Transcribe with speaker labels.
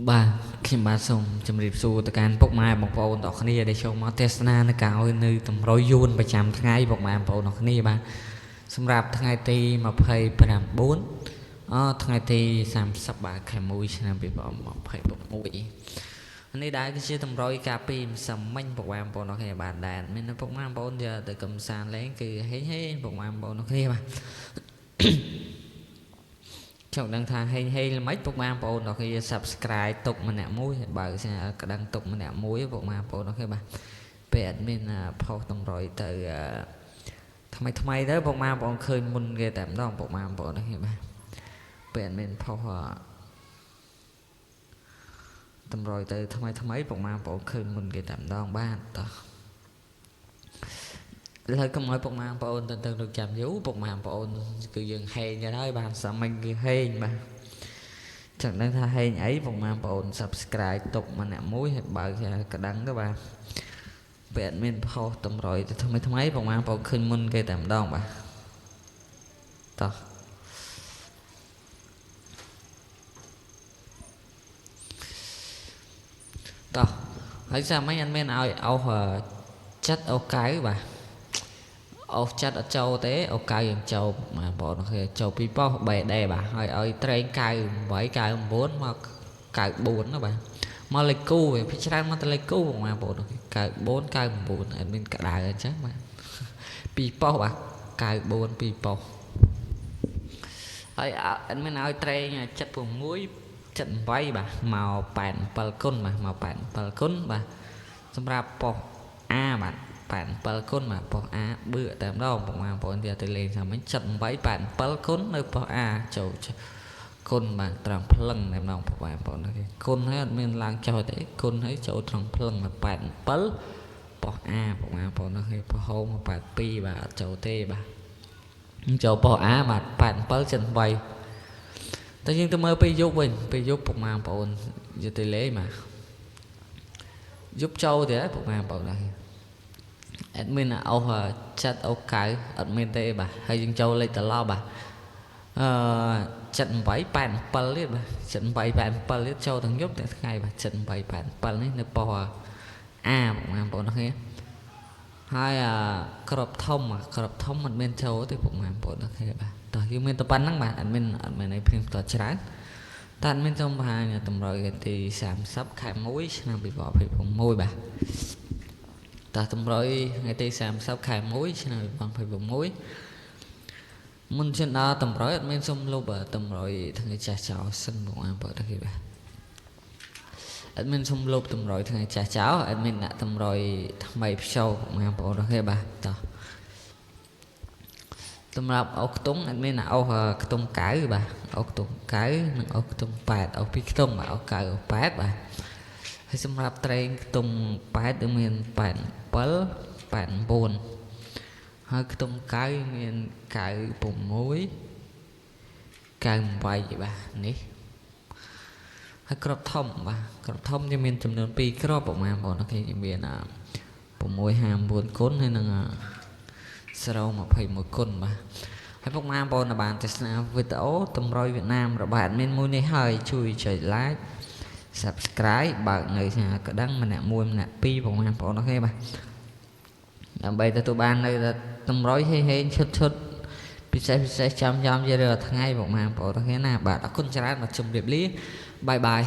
Speaker 1: បាទខ្ញុំបាទសូមជម្រាបសួរទៅកាន់ពុកម៉ែបងប្អូនទាំងគ្នាដែលចូលមកទស្សនានៅកៅអីនៅតម្រុយយួនប្រចាំថ្ងៃពុកម៉ែបងប្អូនទាំងគ្នាបាទសម្រាប់ថ្ងៃទី29ថ្ងៃទី30បាទខែ1ឆ្នាំ2021នេះដែរគឺជាតម្រុយកាពីម្សិលមិញពុកម៉ែបងប្អូនទាំងគ្នាបាទដែរមានពុកម៉ែបងប្អូនយកទៅកំសាន្តលេងគឺហេងពុកម៉ែបងប្អូនទាំងគ្នាបាទចង់ដឹងថាហេងល្មិចពុកម៉ែបងប្អូនដល់គេ Subscribe ទុកម្នាក់មួយបើក្តឹងទុកម្នាក់មួយពុកម៉ែបងប្អូនដល់គេបាទពេលអត់មានផុសតម្រុយទៅថ្មីទៅពុកម៉ែបងប្អូនឃើញមុនគេតែម្ដងពុកម៉ែបងប្អូនដល់គេបាទពេលអត់មានផុសតម្រុយទៅថ្មីពុកម៉ែបងប្អូនឃើញមុនគេតែម្ដងបាទតោះលើកុំឲ្យពុកម៉ែបងប្អូនទៅរកចាំយូរពុកម៉ែបងប្អូនគឺយើងហេងទៅហើយបាទសាមិញគឺហេងបាទchẳngដឹងថាហេងអីពុកម៉ែបងប្អូន Subscribe ទុកម្នាក់មួយហើយបើកក្តឹងទៅបាទពេលអត់មានផុសតម្រុយទៅថ្មីពុកម៉ែបងប្អូនឃើញមុនគេតែម្ដងបាទតោះហើយសាមិញអត់មានឲ្យអោសចិត្តអូកៅបាទអូសចិត្តអត់ចូលទេអូកៅយើងចូលមកបងប្អូនគេចូលពីប៉ោះបេដែរបាទហើយឲ្យត្រេង98 99មក94ណាបាទមកលេខគូវាពិច្រើនមកទៅលេខគូបងប្អូន94 99អត់មានក្តៅអញ្ចឹងបាទពីប៉ោះបាទ94ពីប៉ោះហើយអត់មានឲ្យត្រេង76 78បាទមក87គុណបាទមក87គុណបាទសម្រាប់ប៉ោះ A បាទ87គុណបាទប៉ុស A បឿតែម្ដងបងប្អូនទៀតទៅលេងសាមិញ78 87គុណនៅប៉ុស A ចូលគុណបាទត្រង់ភ្លឹងតែម្ដងបងប្អូនគេគុណហើយអត់មានឡើងចុះទេគុណហើយចូលត្រង់ភ្លឹងមក87ប៉ុស A បងប្អូនគេប៉ុសហោម82បាទអត់ចូលទេបាទចូលប៉ុស A បាទ87 78តែយើងទៅមើលពេលយប់វិញពេលយប់បងប្អូនយកទៅលេងបាទយប់ចូលទេបងប្អូនហ្នឹងអត់មានអោសចិត្តអូកៅអត់មានទេបាទហើយយើងចូលលេខត្រឡប់បាទ78 87ទៀតបាទ78 87ទៀតចូលទាំងយប់ទាំងថ្ងៃបាទ78 87នេះនៅប៉ុស A បងប្អូនហ្នឹងហើយក្របធំអត់មានចូលទេបងប្អូនហ្នឹងបាទតោះយើងមានតែប៉ុណ្្នឹងបាទអត់មានអីព្រៀងផ្ទាល់ច្រើនតែអត់មានចំហាញតម្រុយទី30ខែ1ឆ្នាំ2021បាទតើតម្រុយថ្ងៃទី30ខែ1ឆ្នាំ2021មុនជិនដល់តម្រុយអត់មានសុំលុបតម្រុយថ្ងៃចាស់ចោលសិនបងប្អូនគេបាទអត់មានសុំលុបតម្រុយថ្ងៃចាស់ចោលអត់មានដាក់តម្រុយថ្មីផ្ចូលបងប្អូនគេបាទតោះសម្រាប់អុកខ្ទង់អត់មានអុកខ្ទង់កៅបាទអុកខ្ទង់កៅនិងអុកខ្ទង់8អុកពីខ្ទង់បាទអុកកៅអុក8បាទហើយសម្រាប់ត្រេងខ្ទង់8គឺមាន87 89ហើយខ្ទង់កៅមាន96 98បាទនេះហើយក្របធំបាទក្របធំវាមានចំនួន2ក្របបងប្អូនគេមាន659គុណហើយនឹង021គុណបាទហើយពុកម៉ែបងប្អូនបានទស្សនាវីដេអូតម្រុយវៀតណាមរបស់adminមួយនេះហើយជួយចុច like Subscribe បើកនៅក្តឹងម្នាក់មួយម្នាក់ពីរបងប្អូនអូខេបាទដើម្បីទទួលបាននៅតម្រុយហេងឈុតពិសេសចាំជារាល់ថ្ងៃបងប្អូនអូខេណាបាទអរគុណច្រើនមកជម្រាបលាបាយ